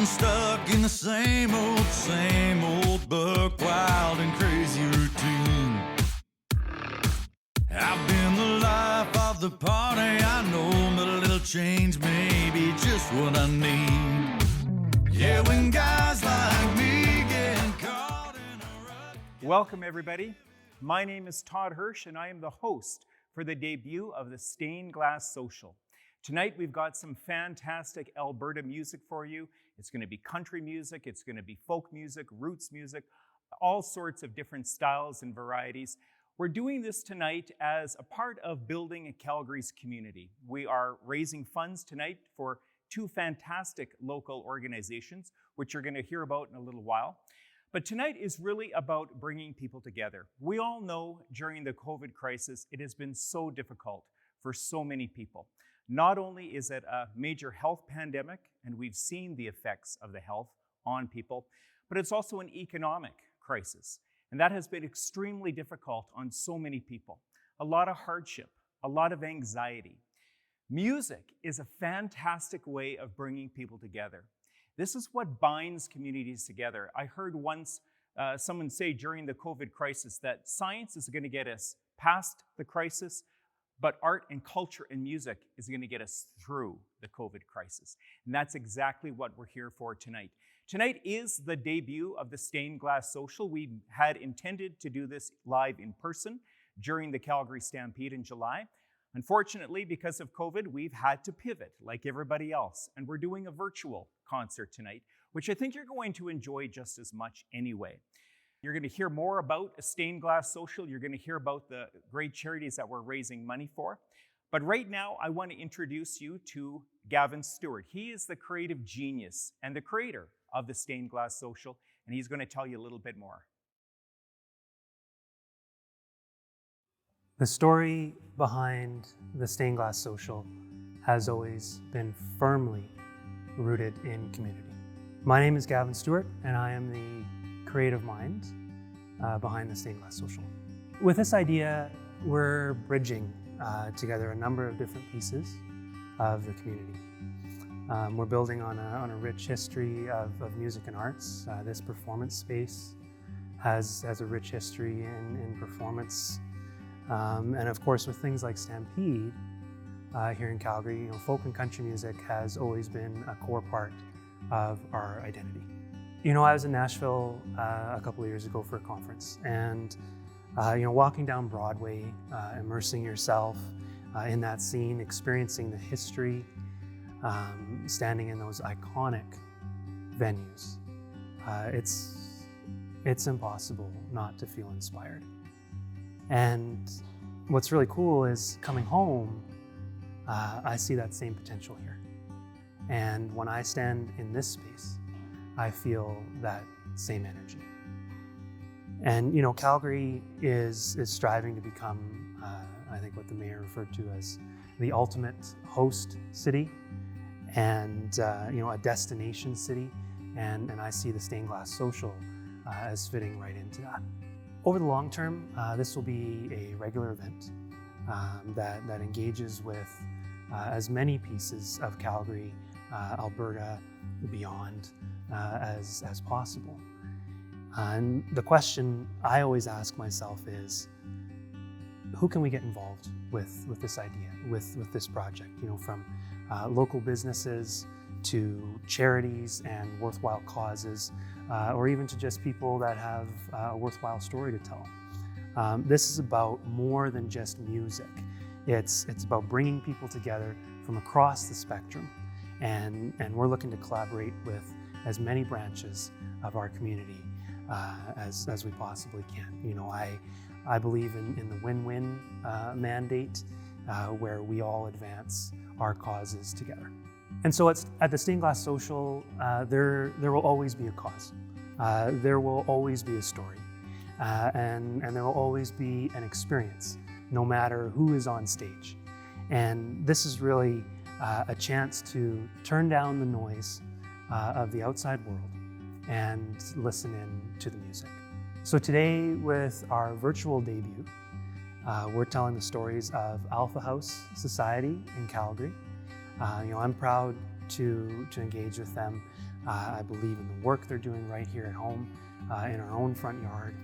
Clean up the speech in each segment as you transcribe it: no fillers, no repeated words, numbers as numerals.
been stuck in the same old buck wild and crazy routine. I've been the life of the party, I know, but a little change may be just what I need. Yeah, when guys like me get caught in a rut. Welcome, everybody. My name is Todd Hirsch, and I am the host for the debut of the StainGlass Social. Tonight, we've got some fantastic Alberta music for you. It's going to be country music, it's going to be folk music, roots music, all sorts of different styles and varieties. We're doing this tonight as a part of building Calgary's community. We are raising funds tonight for two fantastic local organizations, which you're going to hear about in a little while. But tonight is really about bringing people together. We all know during the COVID crisis, it has been so difficult for so many people. Not only is it a major health pandemic, and we've seen the effects of the health on people, but it's also an economic crisis. And that has been extremely difficult on so many people. A lot of hardship, a lot of anxiety. Music is a fantastic way of bringing people together. This is what binds communities together. I heard once someone say during the COVID crisis that science is going to get us past the crisis, but art and culture and music is going to get us through the COVID crisis. And that's exactly what we're here for tonight. Tonight is the debut of the StainGlass Social. We had intended to do this live in person during the Calgary Stampede in July. Unfortunately, because of COVID, we've had to pivot like everybody else. And we're doing a virtual concert tonight, which I think you're going to enjoy just as much anyway. You're going to hear more about a StainGlass Social. You're going to hear about the great charities that we're raising money for. But right now, I want to introduce you to Gavin Stewart. He is the creative genius and the creator of the StainGlass Social, and he's going to tell you a little bit more. The story behind the StainGlass Social has always been firmly rooted in community. My name is Gavin Stewart, and I am the creative mind behind the StainGlass Social. With this idea, we're bridging together a number of different pieces of the community. We're building on a rich history of music and arts. This performance space has a rich history in performance. And of course, with things like Stampede here in Calgary, folk and country music has always been a core part of our identity. I was in Nashville a couple of years ago for a conference, and walking down Broadway, immersing yourself in that scene, experiencing the history, standing in those iconic venues, it's impossible not to feel inspired. And what's really cool is coming home, I see that same potential here. And when I stand in this space, I feel that same energy. And Calgary is striving to become, I think, what the mayor referred to as the ultimate host city, and a destination city. And I see the StainGlass Social as fitting right into that. Over the long term, this will be a regular event that engages with as many pieces of Calgary, Alberta, beyond as possible. And the question I always ask myself is, who can we get involved with this idea, with this project? From local businesses to charities and worthwhile causes, or even to just people that have a worthwhile story to tell. This is about more than just music. It's about bringing people together from across the spectrum, and we're looking to collaborate with as many branches of our community as we possibly can. I believe in the win-win mandate, where we all advance our causes together. And so at the StainGlass Social, there will always be a cause. There will always be a story. And there will always be an experience, no matter who is on stage. And this is really a chance to turn down the noise of the outside world and listen in to the music. So today, with our virtual debut, we're telling the stories of Alpha House Society in Calgary. I'm proud to engage with them I believe in the work they're doing right here at home, in our own front yard,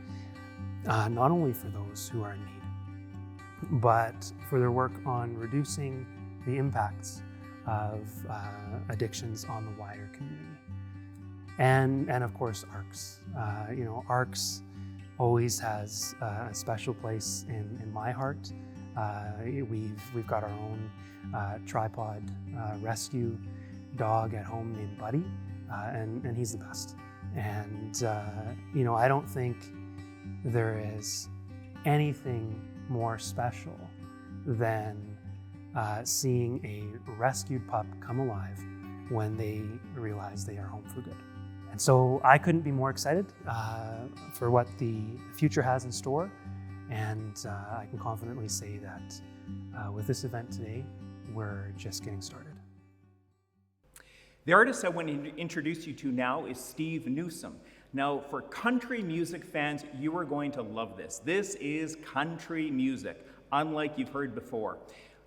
not only for those who are in need, but for their work on reducing the impacts of addictions on the wider community. And of course, AARCS. AARCS always has a special place in my heart. We've got our own tripod rescue dog at home named Buddy, and he's the best. And I don't think there is anything more special than seeing a rescued pup come alive when they realize they are home for good. And so I couldn't be more excited for what the future has in store. And I can confidently say that with this event today, we're just getting started. The artist I want to introduce you to now is Steve Newsome. Now, for country music fans, you are going to love this. This is country music, unlike you've heard before.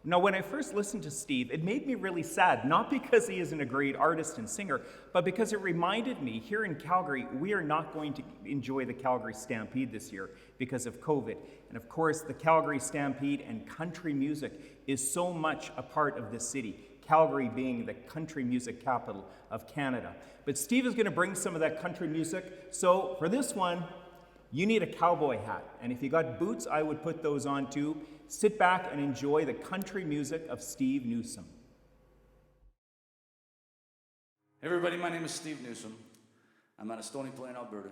Now, when I first listened to Steve, it made me really sad, not because he isn't a great artist and singer, but because it reminded me here in Calgary, we are not going to enjoy the Calgary Stampede this year because of COVID. And of course, the Calgary Stampede and country music is so much a part of this city, Calgary being the country music capital of Canada. But Steve is going to bring some of that country music. So for this one, you need a cowboy hat. And if you got boots, I would put those on too. Sit back and enjoy the country music of Steve Newsome. Hey everybody, my name is Steve Newsome. I'm out of Stony Plain, Alberta.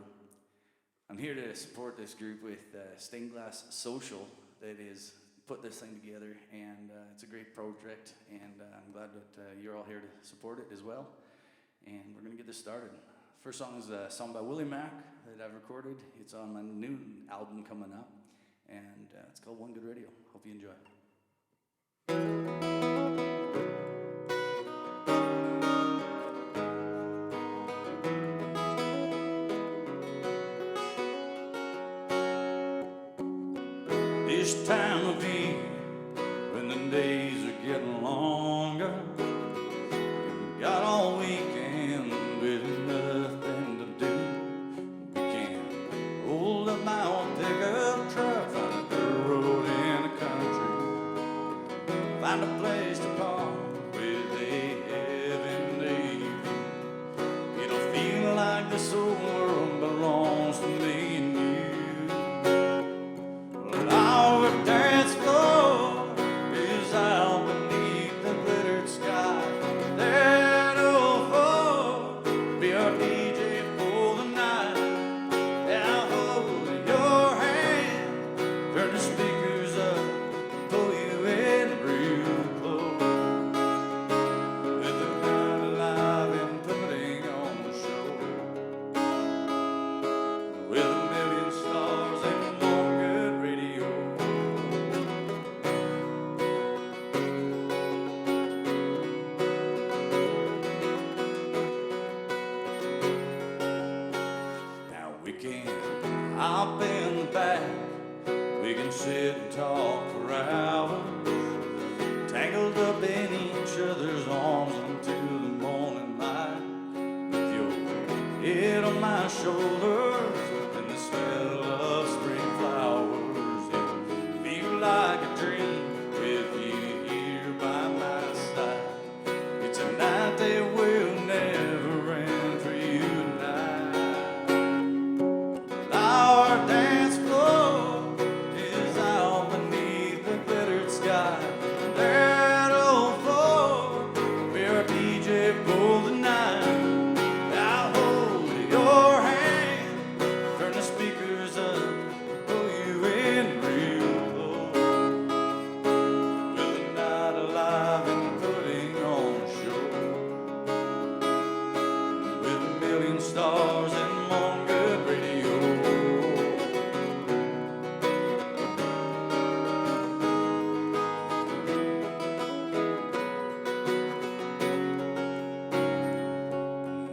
I'm here to support this group with StainGlass Social that is put this thing together, and it's a great project, and I'm glad that you're all here to support it as well. And we're going to get this started. First song is a song by Willie Mack that I've recorded. It's on my new album coming up, and it's called One Good Radio. Hope you enjoy. This time of year, when the days are getting longer, we got all weekend with nothing to do. We can hold up my old pickup truck, find a dirt road in the country, find a place to park with a heaven day. It'll feel like this old world belongs to me and you. Our dance floor is out beneath the glittered sky. That old Ford be our DJ for the night. Now hold your hand, turn the speakers up, pull you in real close. With the night alive and putting on the show. With a million stars and one good radio. Now we can hop in the back, we can sit and talk for hours, tangled up in each other's arms until the morning light. With your head on my shoulders and the smell of spring flowers, it feels like a dream with you here by my side. It's a night that will never end for you and I. Our dance floor is out beneath the glittered sky. That old Ford, we're a DJ for the night. Now hold your hand, turn the speakers up, pull you in real close. With the night alive and putting on a show. With a million stars and one good radio.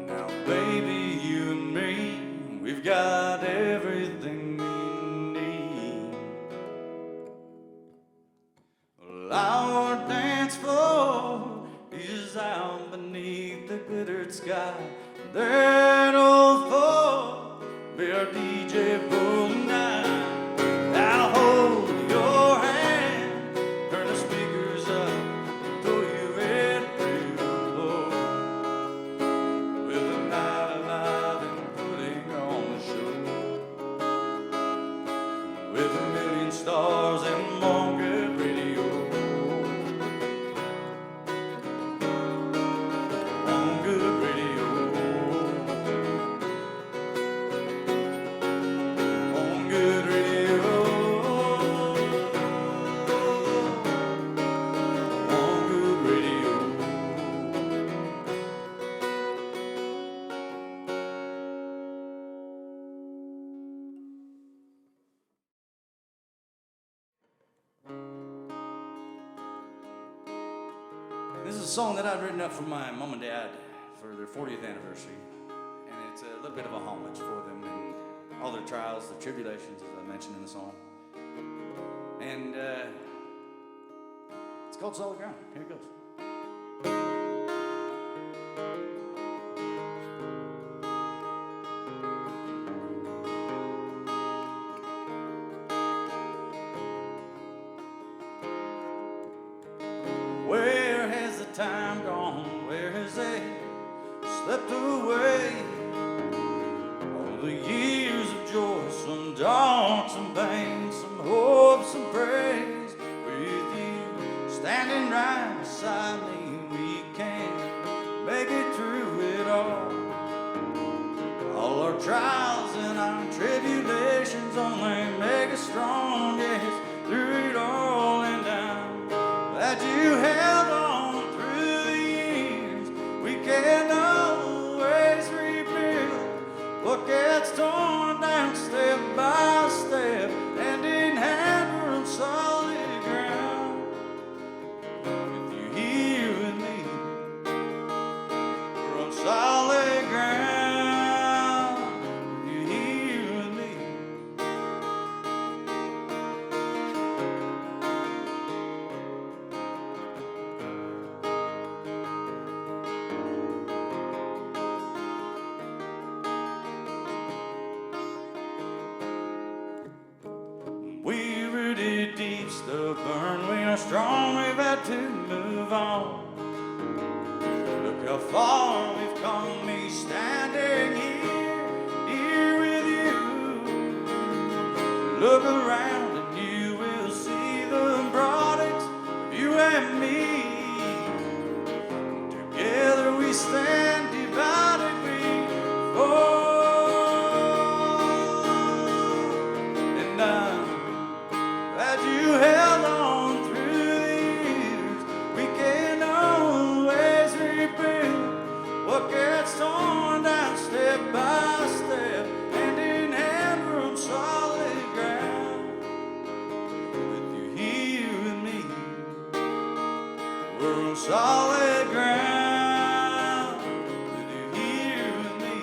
Now, baby, you and me, we've got everything we need. Well, our dance floor is out beneath the glittered sky. That old Ford be our DJ for the night. I'll hold your hand, turn the speakers up, throw you in real low. With the night alive and putting on a show. With a million stars and more good radio. On good radio. On good radio. On good radio. This is a song that I'd written up for my mom and dad for their 40th anniversary. And it's a little bit of a homage for them and all their trials, their tribulations, as I mentioned in the song. And it's called Solid Ground. Here it goes. Where has the time gone? Where has it slipped away? All the years of joy, some dark, some pain, some hope, some praise. With you standing right beside me, we can make it through it all. All our trials and our tribulations only make us strong, yes, through it all. And I'm glad you held on through the years. We can always rebuild what gets torn down step by step, hand in hand we're on solid ground. With you here with me, we're on solid ground. With you here with me. We rooted deep, stubborn, we are strong, we've had to move on. Look how far we've come, me standing here with you. Look around and you will see the products of you and me. Together we stand, divided we fall. And I'm glad you held on through the years. We can always rebuild what gets torn down step by step, hand in hand we're on solid ground. With you here with me, we're on solid ground. With you here with me,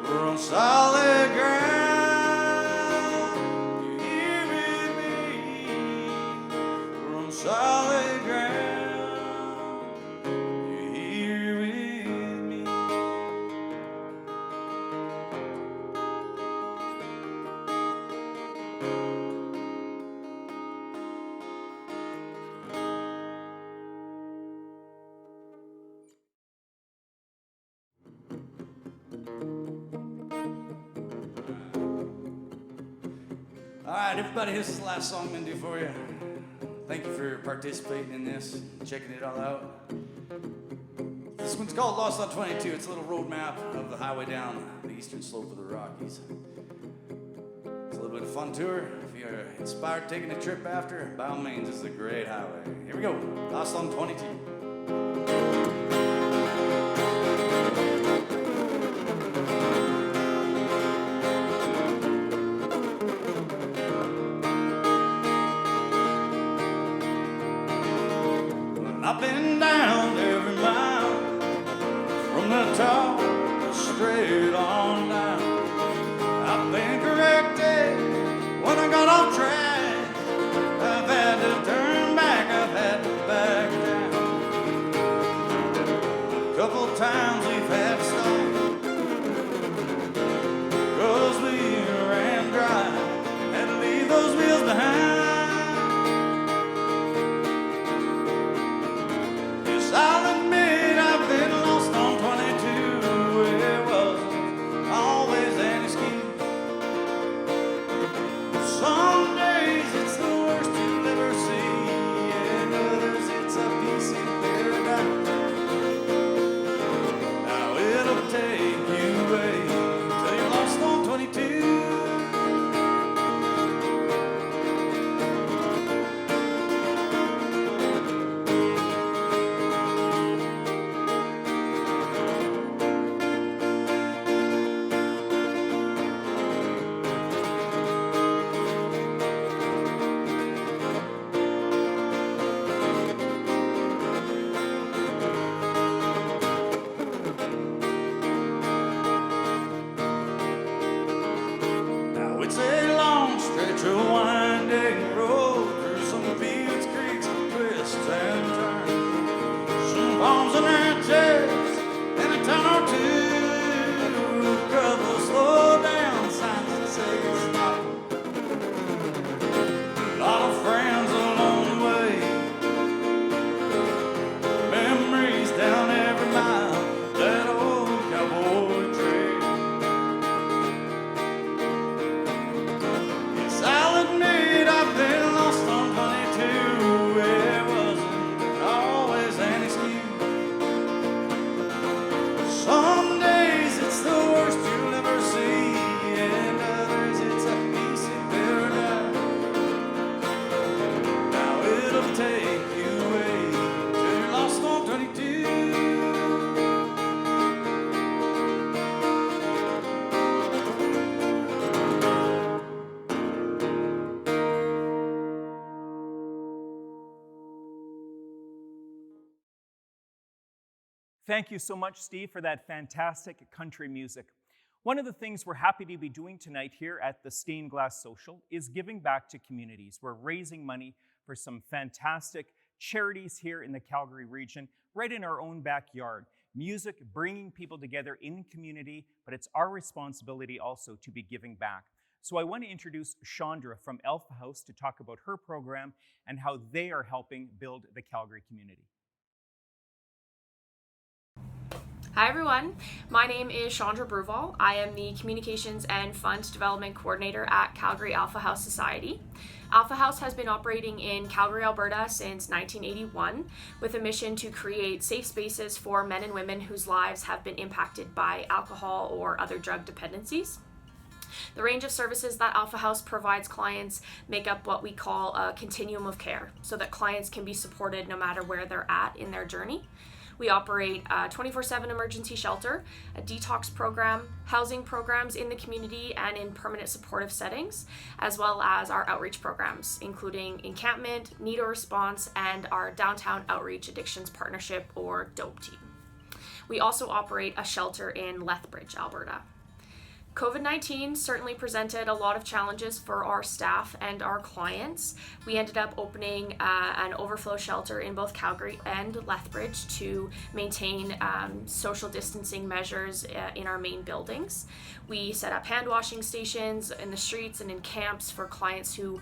we're on solid ground. You here with me, we're on solid ground. You here with me. All right, everybody, this is the last song I'm going to do for you. Thank you for participating in this and checking it all out. This one's called Lost on 22. It's a little road map of the highway down the eastern slope of the Rockies. It's a little bit of a fun tour. If you're inspired taking a trip after, by all means, this is a great highway. Here we go, Lost on 22. Up and down every mile, from the top straight on down. I've been corrected when I got off track. I've had to turn back, I've had to back down. such a winding road through some fields, creeks, twists and turns, some palms and ranches, and a town or two. Couple slow down signs that say stop. A lot of friends along the way, memories down every mile, that old cowboy trail. Yes, I'll admit I've been lost on 22. It wasn't always an excuse. Some days it's the worst you'll ever see, and others it's a piece of paradise. Now it'll take you away till you're lost on 22. Thank you so much, Steve, for that fantastic country music. One of the things we're happy to be doing tonight here at the StainGlass Social is giving back to communities. We're raising money for some fantastic charities here in the Calgary region, right in our own backyard. Music bringing people together in community, but it's our responsibility also to be giving back. So I want to introduce Chandra from Alpha House to talk about her program and how they are helping build the Calgary community. Hi everyone, my name is Chandra Bruval. I am the Communications and Fund Development Coordinator at Calgary Alpha House Society. Alpha House has been operating in Calgary, Alberta since 1981 with a mission to create safe spaces for men and women whose lives have been impacted by alcohol or other drug dependencies. The range of services that Alpha House provides clients make up what we call a continuum of care, so that clients can be supported no matter where they're at in their journey. We operate a 24/7 emergency shelter, a detox program, housing programs in the community and in permanent supportive settings, as well as our outreach programs, including encampment, NEDO response, and our Downtown Outreach Addictions Partnership, or DOPE team. We also operate a shelter in Lethbridge, Alberta. COVID-19 certainly presented a lot of challenges for our staff and our clients. We ended up opening an overflow shelter in both Calgary and Lethbridge to maintain social distancing measures in our main buildings. We set up hand washing stations in the streets and in camps for clients who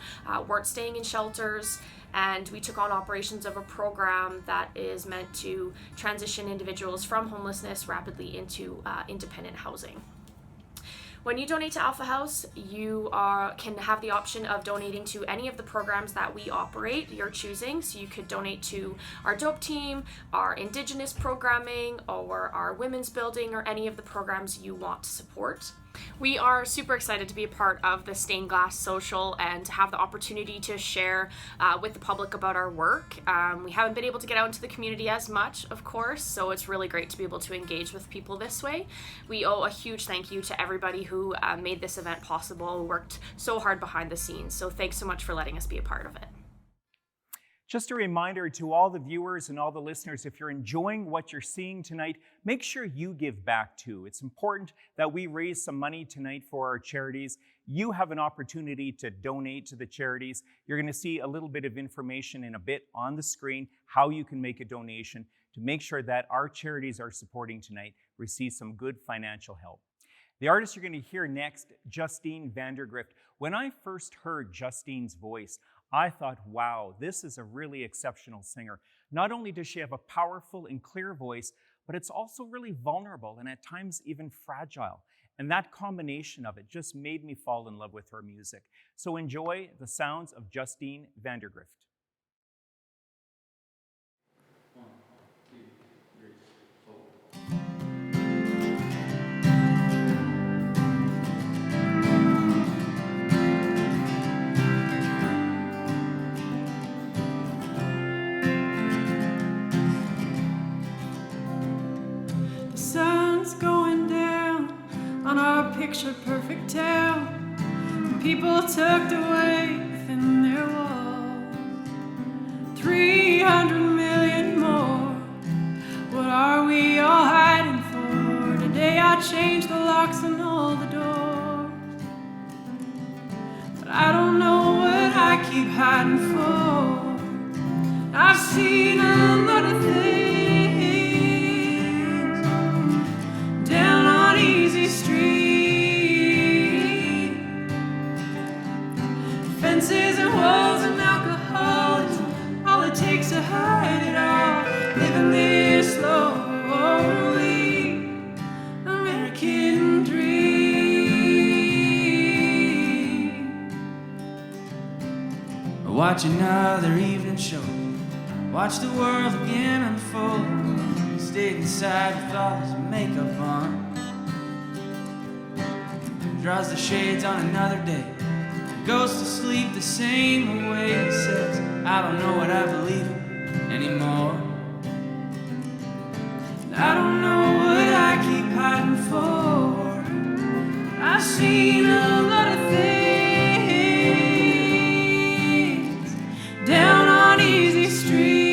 weren't staying in shelters. And we took on operations of a program that is meant to transition individuals from homelessness rapidly into independent housing. When you donate to Alpha House, you can have the option of donating to any of the programs that we operate, your choosing. So you could donate to our DOPE team, our Indigenous programming, or our women's building, or any of the programs you want to support. We are super excited to be a part of the StainGlass Social and to have the opportunity to share with the public about our work. We haven't been able to get out into the community as much, of course, so it's really great to be able to engage with people this way. We owe a huge thank you to everybody who made this event possible, worked so hard behind the scenes, so thanks so much for letting us be a part of it. Just a reminder to all the viewers and all the listeners, if you're enjoying what you're seeing tonight, make sure you give back too. It's important that we raise some money tonight for our charities. You have an opportunity to donate to the charities. You're going to see a little bit of information in a bit on the screen, how you can make a donation to make sure that our charities are supporting tonight receive some good financial help. The artist you're going to hear next, Justine Vandergrift. When I first heard Justine's voice, I thought, wow, this is a really exceptional singer. Not only does she have a powerful and clear voice, but it's also really vulnerable and at times even fragile. And that combination of it just made me fall in love with her music. So enjoy the sounds of Justine Vandergrift. On our picture-perfect town, and people tucked away within their walls. 300 million more. What are we all hiding for? Today I changed the locks on all the doors, but I don't know keep hiding for. I've seen a lot of things down on Easy Street. Fences and walls and alcohol is all it takes to hide it all. Living this lonely American dream. Watch another evening show. Watch the world again unfold. Stayed inside with all his makeup on. Draws the shades on another day. Goes to sleep the same way. He says, I don't know what I believe in anymore. I don't know what I keep hiding for. I've seen a lot of things down on Easy Street.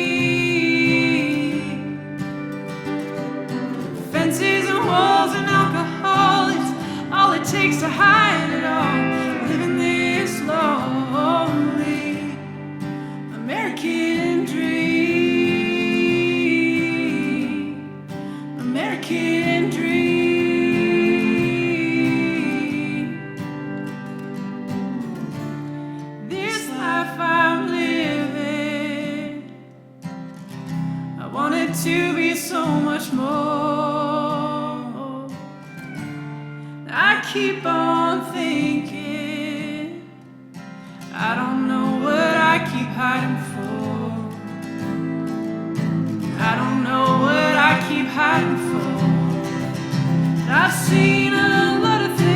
Fences and walls and alcohol is all it takes to hide it all. Living this lonely American dream. American dream. This life I'm living, I want it to be so much more. I keep on thinking, I don't know what I keep hiding for. I don't know what I keep hiding for. I've seen a lot of things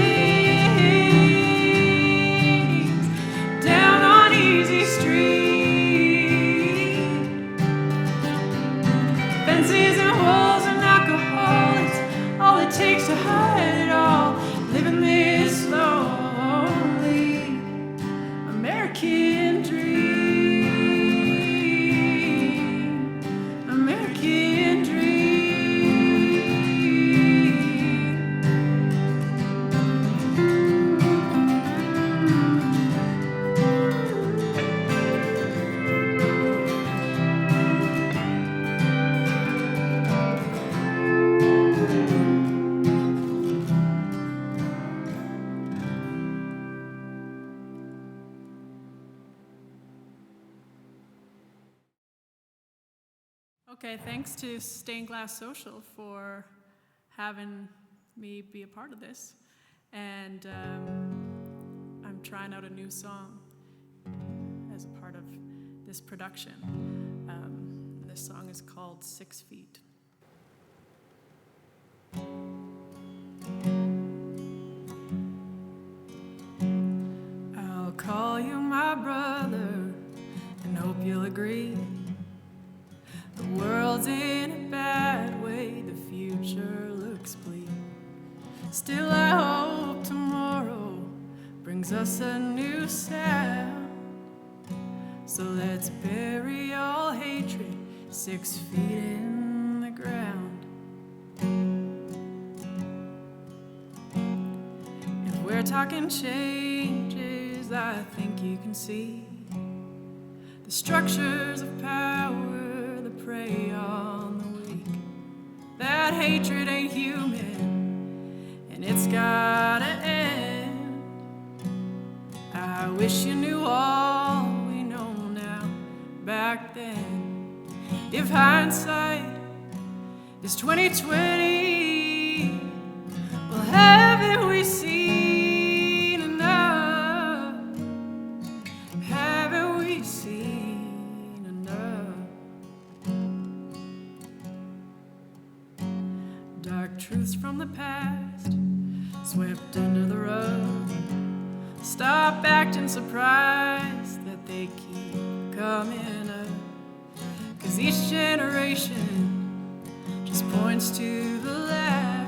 down on Easy Street. Fences and walls and alcohol, it's all it takes to hide it all. Living this lonely American dream. American dream. Okay, thanks to StainGlass Social for having me be a part of this. And I'm trying out a new song as a part of this production. This song is called 6 Feet. I'll call you my brother and hope you'll agree. The world's in a bad way, the future looks bleak. Still I hope tomorrow brings us a new sound. So let's bury all hatred 6 feet in the ground. If we're talking changes, I think you can see the structures of power prey on the weak. That hatred ain't human, and it's gotta end. I wish you knew all we know now back then. If hindsight is 20/20, well, haven't we seen enough? Haven't we seen enough? Dark truths from the past swept under the rug. Stop acting surprised that they keep coming up. 'Cause each generation just points to the last.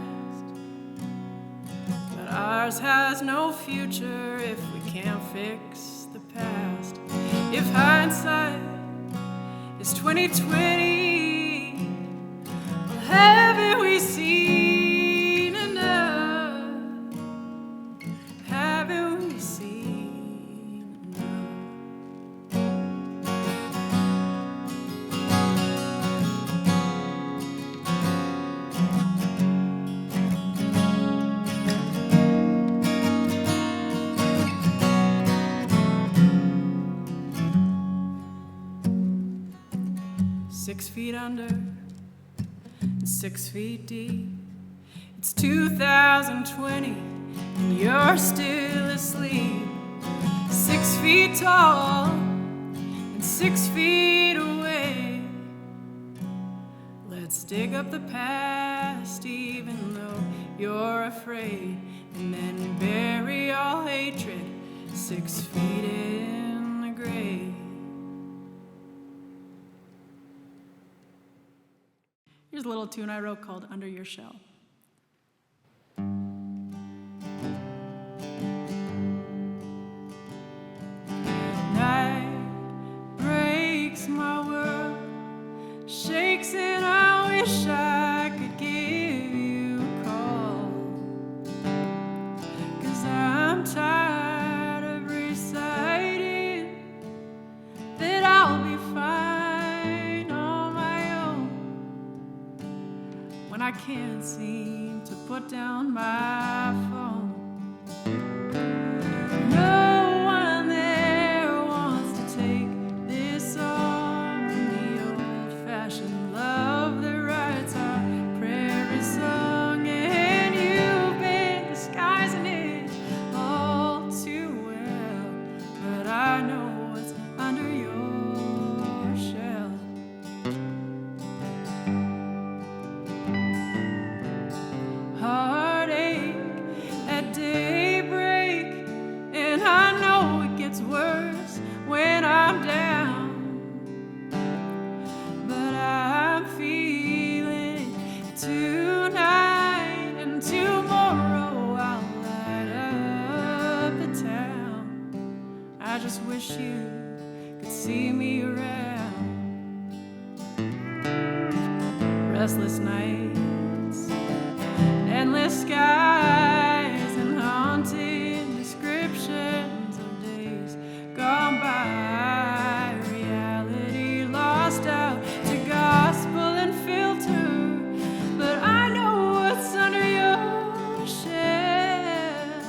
But ours has no future if we can't fix the past. If hindsight is 20/20, well, haven't we seen enough? Haven't we seen enough? 6 feet under and 6 feet deep. It's 2020 and you're still asleep. 6 feet tall and 6 feet away. Let's dig up the past even though you're afraid, and then bury all hatred 6 feet in the grave. Here's a little tune I wrote called Under Your Shell. Night breaks my world, shakes, and I wish I could give you a call. 'Cause I'm tired of reciting that I'll be fine on my own when I can't seem to put down my phone. No one there wants to take this on, the old-fashioned love that writes our prairie song, and you've been disguising it all too well, but I know what's under your shell. Heartache at daybreak, and I know it gets worse when I'm down, but I'm feeling it tonight, and tomorrow I'll light up the town. I just wish you could see me around. Restless nights, endless skies, and haunting descriptions of days gone by. Reality lost out to gospel and filter, but I know what's under your shell.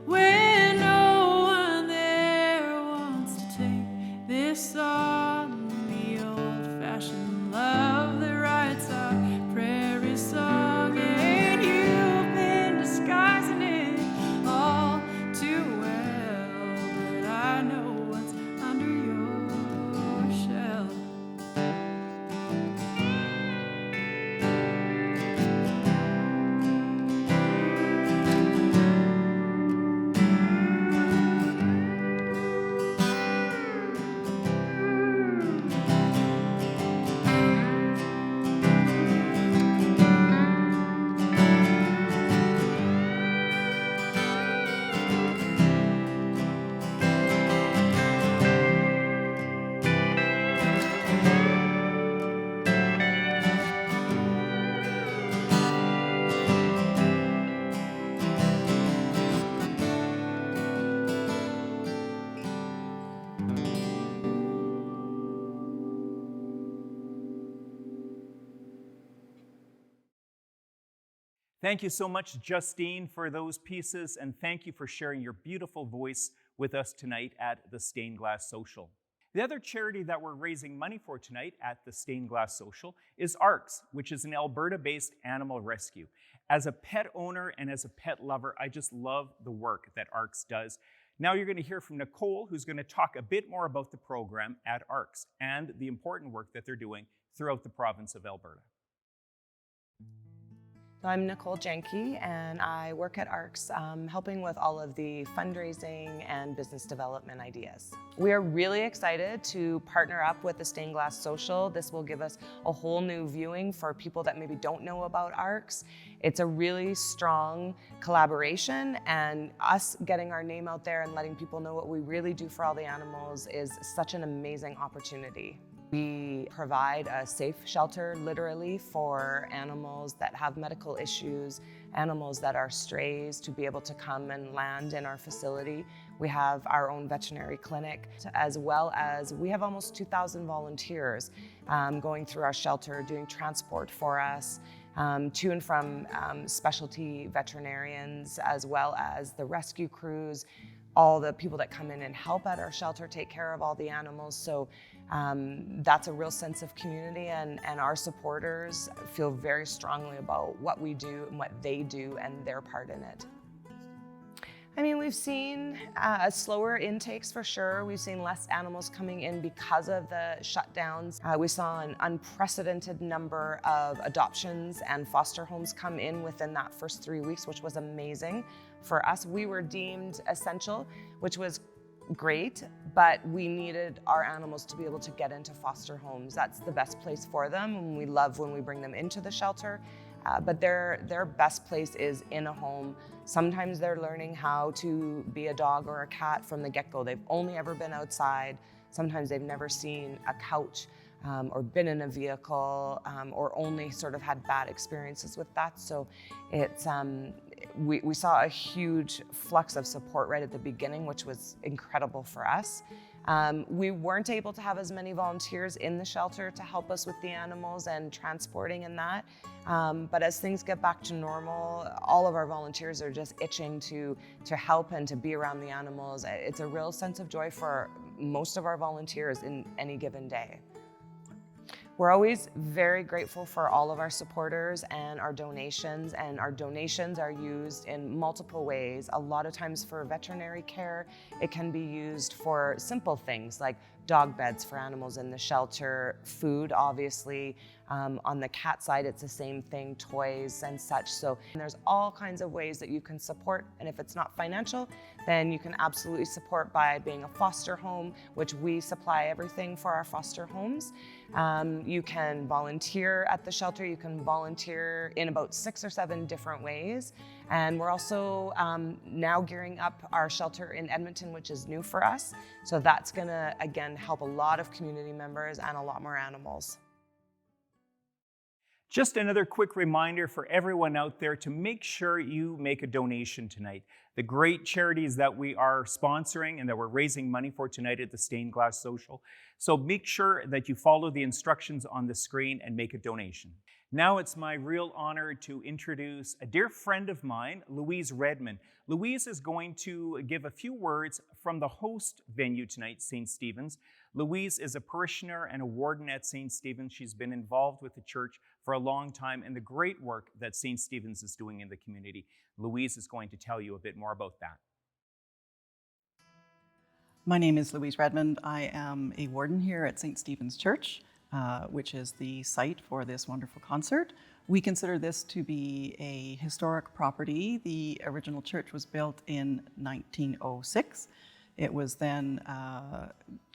When no one there wants to take this on, the old-fashioned love that writes our prairie song, and you've been disguising it all too well, but I know what's under your shell. Thank you so much, Justine, for those pieces, and thank you for sharing your beautiful voice with us tonight at the StainGlass Social. The other charity that we're raising money for tonight at the StainGlass Social is AARCS, which is an Alberta-based animal rescue. As a pet owner and as a pet lover, I just love the work that AARCS does. Now you're going to hear from Nicole, who's going to talk a bit more about the program at AARCS and the important work that they're doing throughout the province of Alberta. I'm Nicole Jenke, and I work at AARCS, helping with all of the fundraising and business development ideas. We are really excited to partner up with the StainGlass Social. This will give us a whole new viewing for people that maybe don't know about AARCS. It's a really strong collaboration, and us getting our name out there and letting people know what we really do for all the animals is such an amazing opportunity. We provide a safe shelter, literally, for animals that have medical issues, animals that are strays, to be able to come and land in our facility. We have our own veterinary clinic, as well as we have almost 2,000 volunteers going through our shelter, doing transport for us, to and from specialty veterinarians, as well as the rescue crews. all the people that come in and help at our shelter take care of all the animals. So that's a real sense of community, and our supporters feel very strongly about what we do and what they do and their part in it. I mean, we've seen slower intakes for sure. We've seen less animals coming in because of the shutdowns. We saw an unprecedented number of adoptions and foster homes come in within that first 3 weeks, which was amazing for us. We were deemed essential, which was great, but we needed our animals to be able to get into foster homes. That's the best place for them, and we love when we bring them into the shelter. But their best place is in a home. Sometimes they're learning how to be a dog or a cat from the get-go. They've only ever been outside. Sometimes they've never seen a couch or been in a vehicle or only sort of had bad experiences with that. So it's we saw a huge flux of support right at the beginning, which was incredible for us. We weren't able to have as many volunteers in the shelter to help us with the animals and transporting and that. But as things get back to normal, all of our volunteers are just itching to help and to be around the animals. It's a real sense of joy for most of our volunteers in any given day. We're always very grateful for all of our supporters and our donations are used in multiple ways. A lot of times for veterinary care, it can be used for simple things like dog beds for animals in the shelter, food, obviously. On the cat side, it's the same thing, toys and such. So there's all kinds of ways that you can support, and if it's not financial, then you can absolutely support by being a foster home, which we supply everything for our foster homes. You can volunteer at the shelter. You can volunteer in about 6 or 7 different ways. And we're also now gearing up our shelter in Edmonton, which is new for us. So that's gonna, again, help a lot of community members and a lot more animals. Just another quick reminder for everyone out there to make sure you make a donation tonight. The great charities that we are sponsoring and that we're raising money for tonight at the StainGlass Social. So make sure that you follow the instructions on the screen and make a donation. Now it's my real honor to introduce a dear friend of mine, Louise Redmond. Louise is going to give a few words from the host venue tonight, St. Stephen's. Louise is a parishioner and a warden at St. Stephen's. She's been involved with the church for a long time and the great work that St. Stephen's is doing in the community. Louise is going to tell you a bit more about that. My name is Louise Redmond. I am a warden here at St. Stephen's Church, which is the site for this wonderful concert. We consider this to be a historic property. The original church was built in 1906. It was then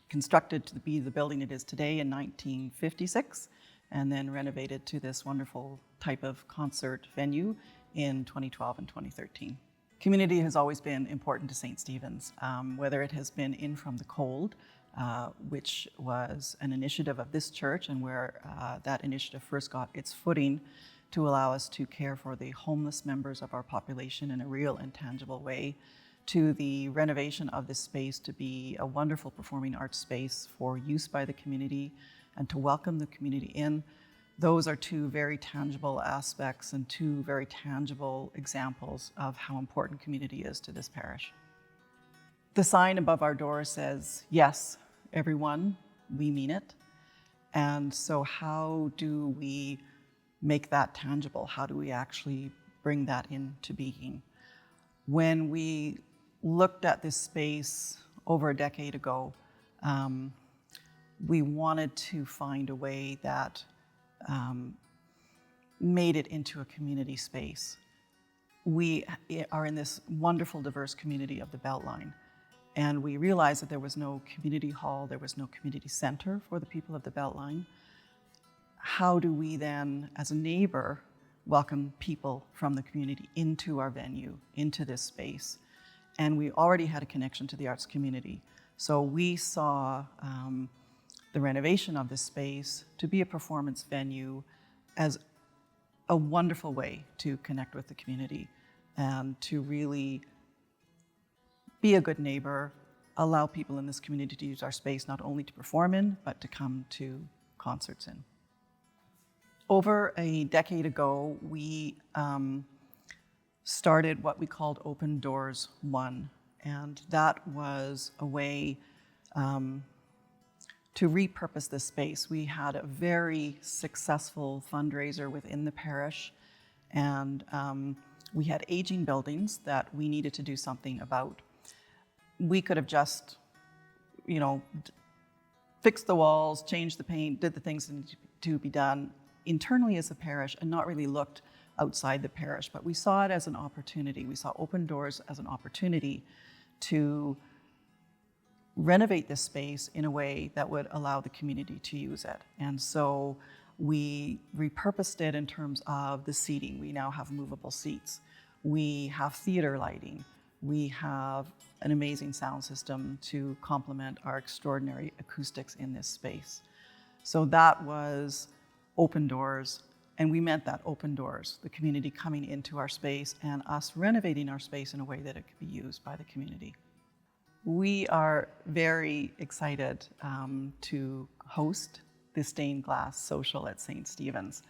constructed to be the building it is today in 1956, and then renovated to this wonderful type of concert venue in 2012 and 2013. Community has always been important to St. Stephen's, whether it has been in from the cold, which was an initiative of this church and where that initiative first got its footing to allow us to care for the homeless members of our population in a real and tangible way, to the renovation of this space to be a wonderful performing arts space for use by the community and to welcome the community in. Those are two very tangible aspects and two very tangible examples of how important community is to this parish. The sign above our door says, yes, everyone, we mean it. And so how do we make that tangible? How do we actually bring that into being? When we looked at this space over a decade ago, we wanted to find a way that made it into a community space. We are in this wonderful, diverse community of the Beltline, and we realized that there was no community hall, there was no community center for the people of the Beltline. How do we then, as a neighbor, welcome people from the community into our venue, into this space? And we already had a connection to the arts community. So we saw the renovation of this space to be a performance venue as a wonderful way to connect with the community and to really be a good neighbor, allow people in this community to use our space not only to perform in, but to come to concerts in. Over a decade ago, we started what we called Open Doors 1, And that was a way to repurpose this space. We had a very successful fundraiser within the parish, and we had aging buildings that we needed to do something about. We could have just, fixed the walls, changed the paint, did the things that needed to be done internally as a parish and not really looked outside the parish. But we saw it as an opportunity. We saw Open Doors as an opportunity to renovate this space in a way that would allow the community to use it. And so we repurposed it in terms of the seating. We now have movable seats. We have theater lighting. We have an amazing sound system to complement our extraordinary acoustics in this space. So that was Open Doors, and we meant that Open Doors, the community coming into our space and us renovating our space in a way that it could be used by the community. We are very excited to host the StainGlass Social at St. Stephen's.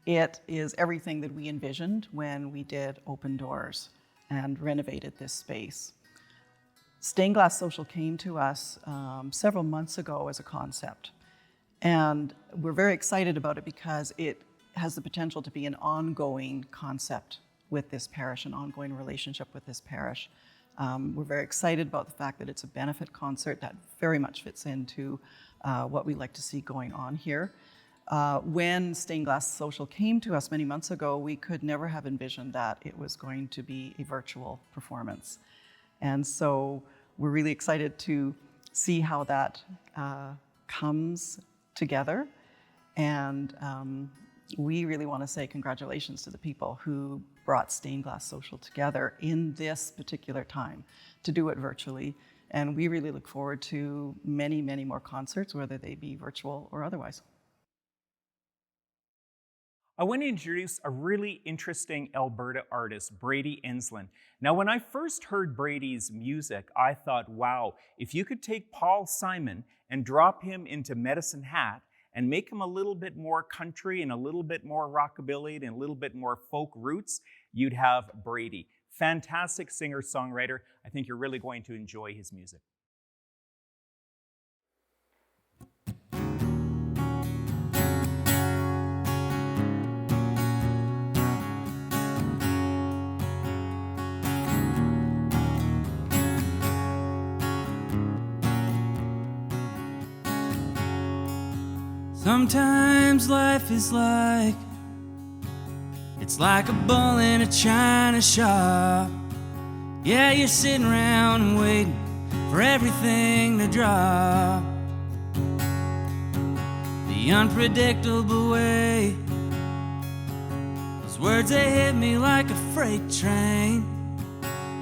It is everything that we envisioned when we did Open Doors and renovated this space. StainGlass Social came to us several months ago as a concept, and we're very excited about it because it has the potential to be an ongoing concept with this parish, an ongoing relationship with this parish. We're very excited about the fact that it's a benefit concert that very much fits into what we like to see going on here. When StainGlass Social came to us many months ago, we could never have envisioned that it was going to be a virtual performance. And so we're really excited to see how that comes together. And we really want to say congratulations to the people who brought StainGlass Social together in this particular time to do it virtually. And we really look forward to many, many more concerts, whether they be virtual or otherwise. I want to introduce a really interesting Alberta artist, Brady Enslen. Now, when I first heard Brady's music, I thought, wow, if you could take Paul Simon and drop him into Medicine Hat and make him a little bit more country and a little bit more rockabilly and a little bit more folk roots, you'd have Brady. Fantastic singer-songwriter. I think you're really going to enjoy his music. Sometimes life is like, it's like a bull in a china shop. Yeah, you're sitting around and waiting for everything to drop. The unpredictable way, those words, they hit me like a freight train.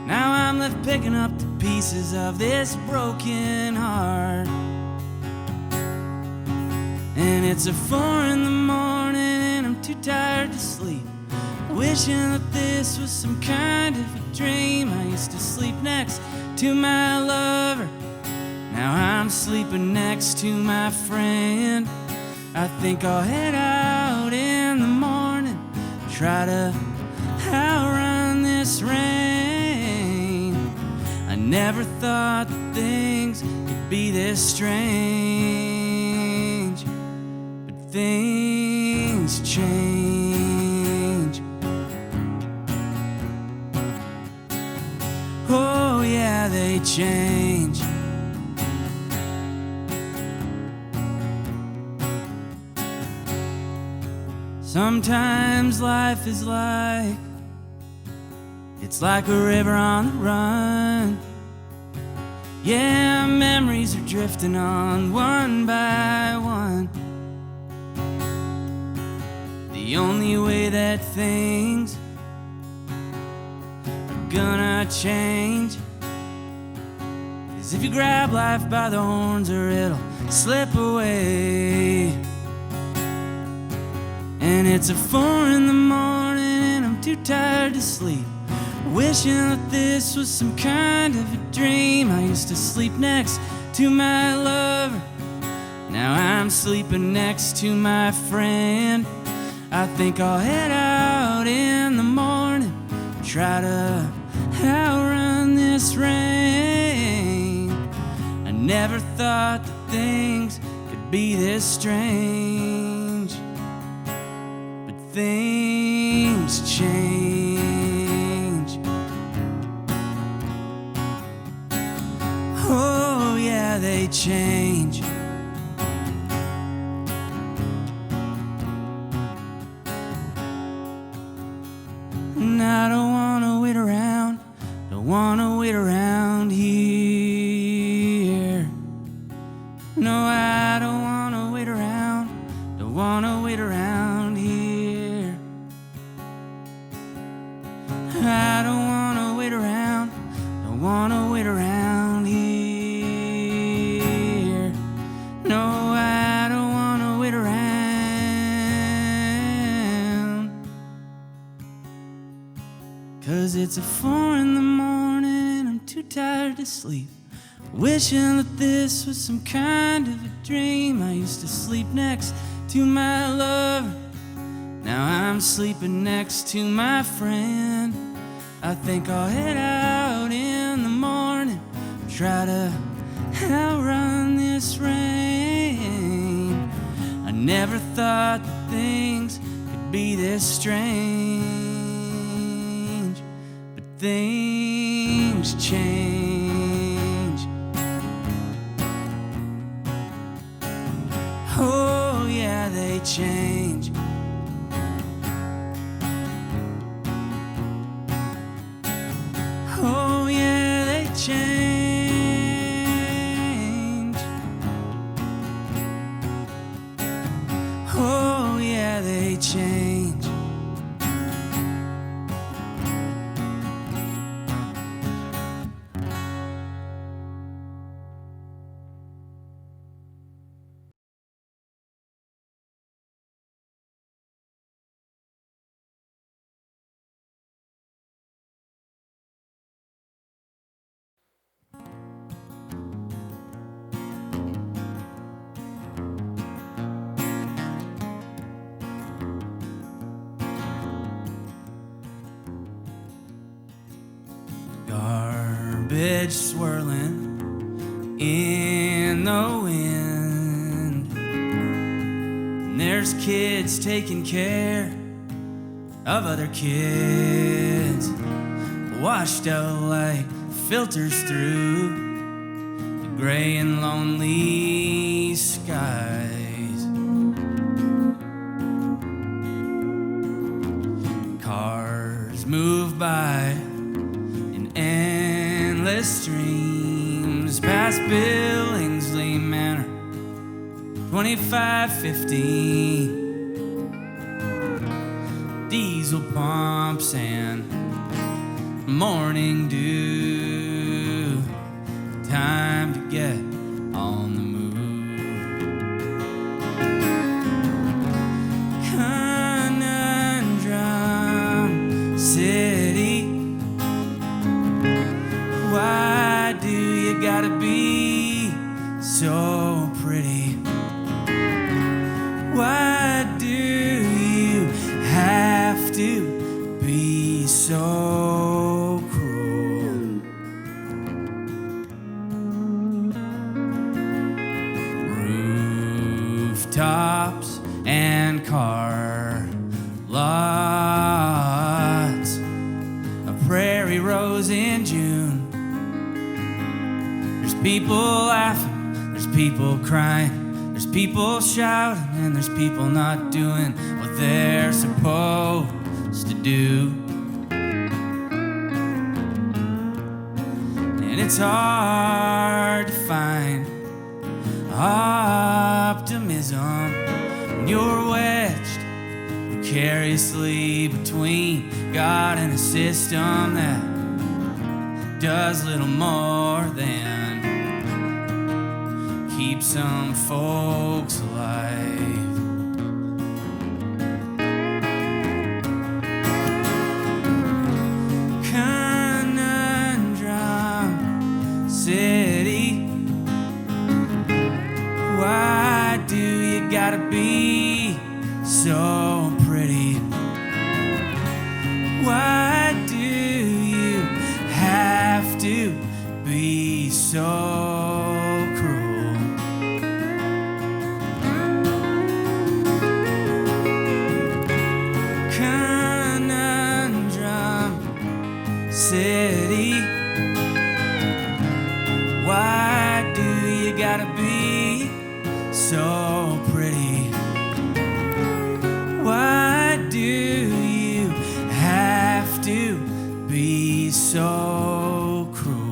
Now I'm left picking up the pieces of this broken heart. And it's 4 a.m. and I'm too tired to sleep, wishing that this was some kind of a dream. I used to sleep next to my lover, now I'm sleeping next to my friend. I think I'll head out in the morning, try to outrun this rain. I never thought that things could be this strange, but things change. Oh yeah, they change. Sometimes life is like, it's like a river on the run. Yeah, memories are drifting on one by one. The only way that things are gonna change is if you grab life by the horns, or it'll slip away. And it's 4 a.m. and I'm too tired to sleep, wishing that this was some kind of a dream. I used to sleep next to my lover, now I'm sleeping next to my friend. I think I'll head out in the morning, try to outrun this rain. never thought that things could be this strange, but things change. Oh yeah, they change. And I don't wanna wait around, don't wanna wait around here. No, I don't wanna wait around, don't wanna wait around here. I don't wanna wait around, don't wanna wait around here. No, I don't wanna wait around. 'Cause it's 4 in the morning and I'm too tired to sleep, wishing that this was some kind of a dream. I used to sleep next to my lover, now I'm sleeping next to my friend. I think I'll head out in the morning, try to outrun this rain. I never thought that things could be this strange, but things change. Oh yeah, they change. Oh yeah, they change. Oh yeah, they change. Garbage swirling in the wind, and there's kids taking care of other kids, washed out like filters through the gray and lonely skies. Cars move by in endless streams past Billingsley Manor, 2515. Diesel pumps and morning dew, time to get on the move. Conundrum City, why do you gotta be so pretty? Why do you have to be so cruel? Rooftops and car lots, a prairie rose in June. There's people laughing, there's people crying, there's people shouting, and there's people not doing what they're supposed to do. And it's hard to find optimism when you're wedged precariously between God and a system that does little more than keep some folks alive. Conundrum City, why do you gotta be so pretty? Why do you have to be so cruel? gotta be so pretty? Why do you have to be so cruel?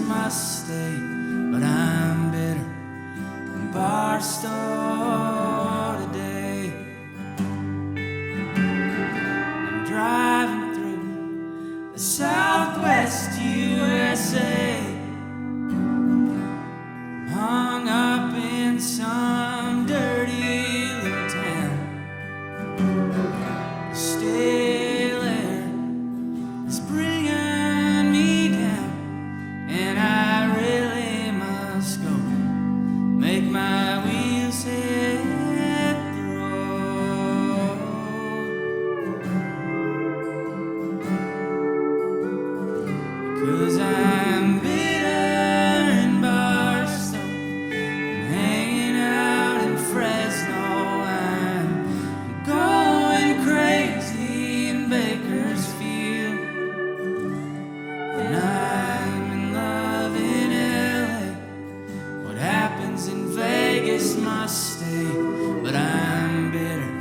Must stay, but I'm bitter in Barstow today. I'm driving through the Southwest USA, hung up in some dirty little town. The stale air is bringing me down, and I really must go make my wheels hit the road. 'Cause I'm bitter in Barstow, I'm hanging out in Fresno, I'm going crazy in Bakersfield, and I'm in love in LA. What happens in Vegas must stay, but I'm bitter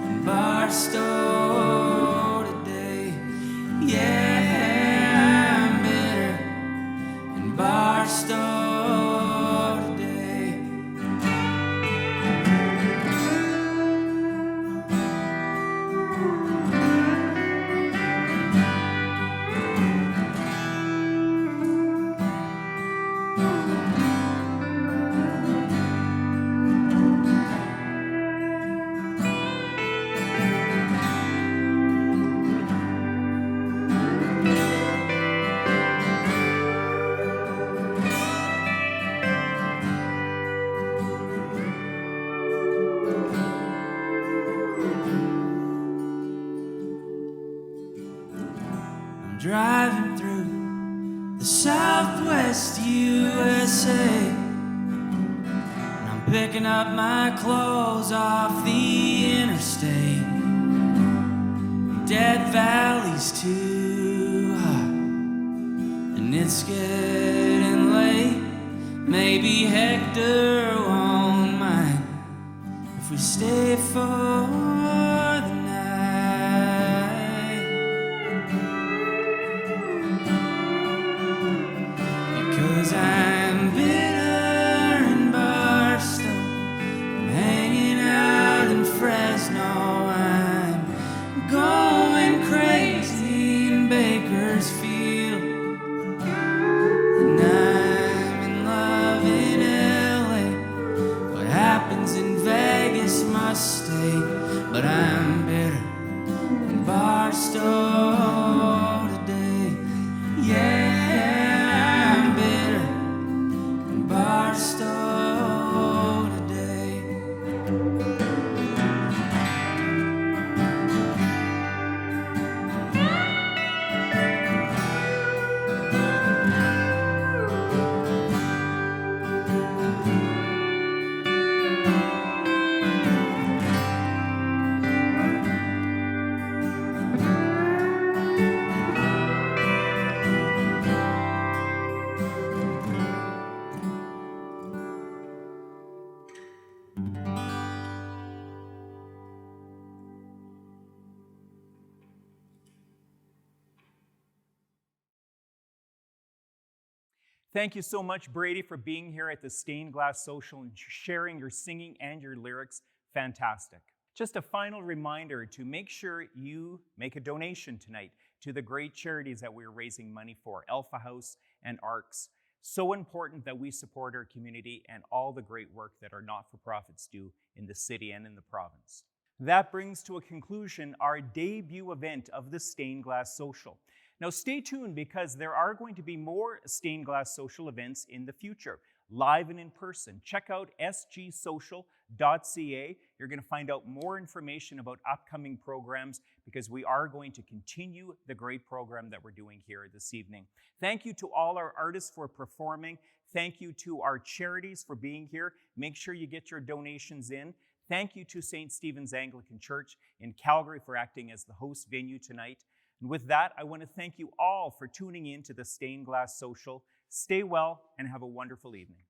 in Barstow today. Yeah, I'm bitter in Barstow today. I'm driving through the Southwest USA, and I'm picking up my clothes off the interstate. Dead Valley's too hot, and it's getting late. Maybe Hector won't mind if we stay for the night. Because I'm bitter in Barstow, I'm hanging out in Fresno, I'm going crazy in Bakersfield, and I'm in love in Thank you so much, Brady, for being here at the StainGlass Social and sharing your singing and your lyrics. Fantastic. Just a final reminder to make sure you make a donation tonight to the great charities that we're raising money for, Alpha House and AARCS. So important that we support our community and all the great work that our not-for-profits do in the city and in the province. That brings to a conclusion our debut event of the StainGlass Social. Now stay tuned because there are going to be more StainGlass Social events in the future, live and in person. Check out sgsocial.ca. You're going to find out more information about upcoming programs because we are going to continue the great program that we're doing here this evening. Thank you to all our artists for performing. Thank you to our charities for being here. Make sure you get your donations in. Thank you to St. Stephen's Anglican Church in Calgary for acting as the host venue tonight. And with that, I want to thank you all for tuning in to the StainGlass Social. Stay well and have a wonderful evening.